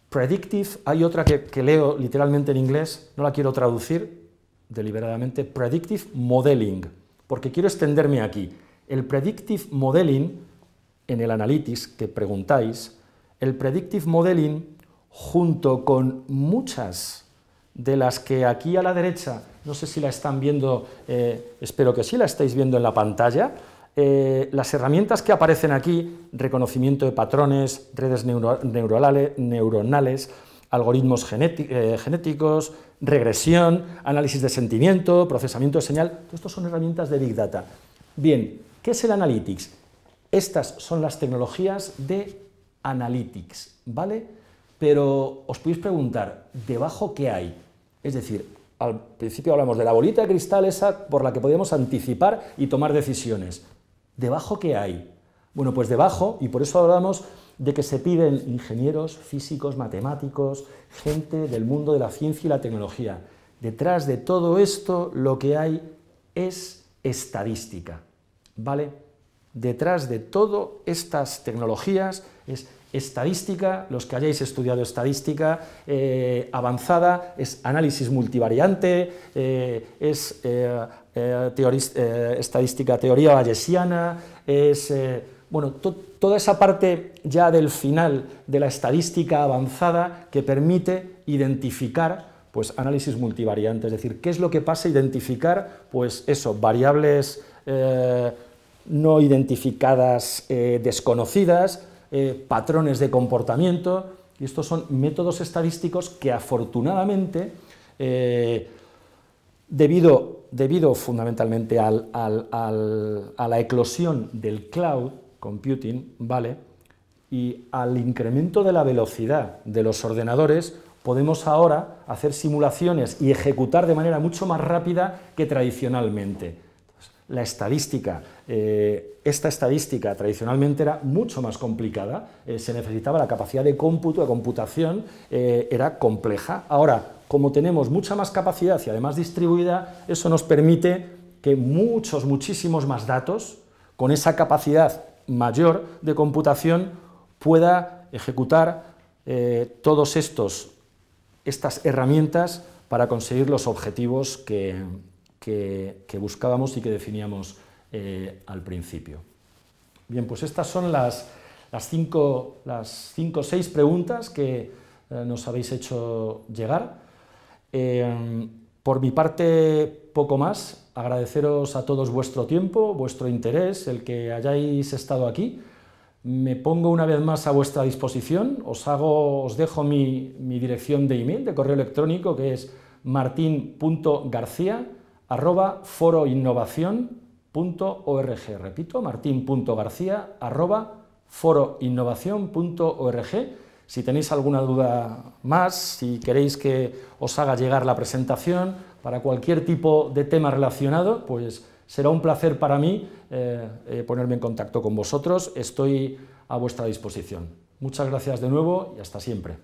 Predictive, hay otra que leo literalmente en inglés, no la quiero traducir deliberadamente, Predictive Modeling, porque quiero extenderme aquí. El Predictive Modeling, en el Analytics que preguntáis, el Predictive Modeling, junto con muchas de las que aquí a la derecha, no sé si la están viendo, espero que sí la estáis viendo en la pantalla, las herramientas que aparecen aquí, reconocimiento de patrones, redes neuronales, algoritmos genéticos, regresión, análisis de sentimiento, procesamiento de señal, todo esto son herramientas de Big Data. Bien, ¿qué es el Analytics? Estas son las tecnologías de Analytics, ¿vale? Pero os podéis preguntar, ¿debajo qué hay? Es decir, al principio hablamos de la bolita de cristal esa por la que podemos anticipar y tomar decisiones. ¿Debajo qué hay? Bueno, pues debajo, y por eso hablamos de que se piden ingenieros, físicos, matemáticos, gente del mundo de la ciencia y la tecnología. Detrás de todo esto lo que hay es estadística, ¿vale? Detrás de todas estas tecnologías es estadística, los que hayáis estudiado estadística avanzada, es análisis multivariante, es estadística teoría bayesiana, es bueno, toda esa parte ya del final de la estadística avanzada que permite identificar pues análisis multivariante, es decir, qué es lo que pasa, identificar pues eso, variables no identificadas desconocidas, patrones de comportamiento, y estos son métodos estadísticos que afortunadamente, debido fundamentalmente a la eclosión del cloud computing, ¿vale?, y al incremento de la velocidad de los ordenadores, podemos ahora hacer simulaciones y ejecutar de manera mucho más rápida que tradicionalmente. La estadística, esta estadística tradicionalmente era mucho más complicada, se necesitaba la capacidad de cómputo, de computación, era compleja. Ahora, como tenemos mucha más capacidad y además distribuida, eso nos permite que muchísimos más datos, con esa capacidad mayor de computación, pueda ejecutar todas estas herramientas para conseguir los objetivos que buscábamos y que definíamos al principio. Bien, pues estas son las 5 o 6 preguntas que nos habéis hecho llegar. Por mi parte, poco más. Agradeceros a todos vuestro tiempo, vuestro interés, el que hayáis estado aquí. Me pongo una vez más a vuestra disposición. Os dejo mi dirección de email, de correo electrónico, que es martin.garcia@foroinnovacion.org. Repito, martin.garcia@foroinnovacion.org. Si tenéis alguna duda más, si queréis que os haga llegar la presentación para cualquier tipo de tema relacionado, pues será un placer para mí ponerme en contacto con vosotros. Estoy a vuestra disposición. Muchas gracias de nuevo y hasta siempre.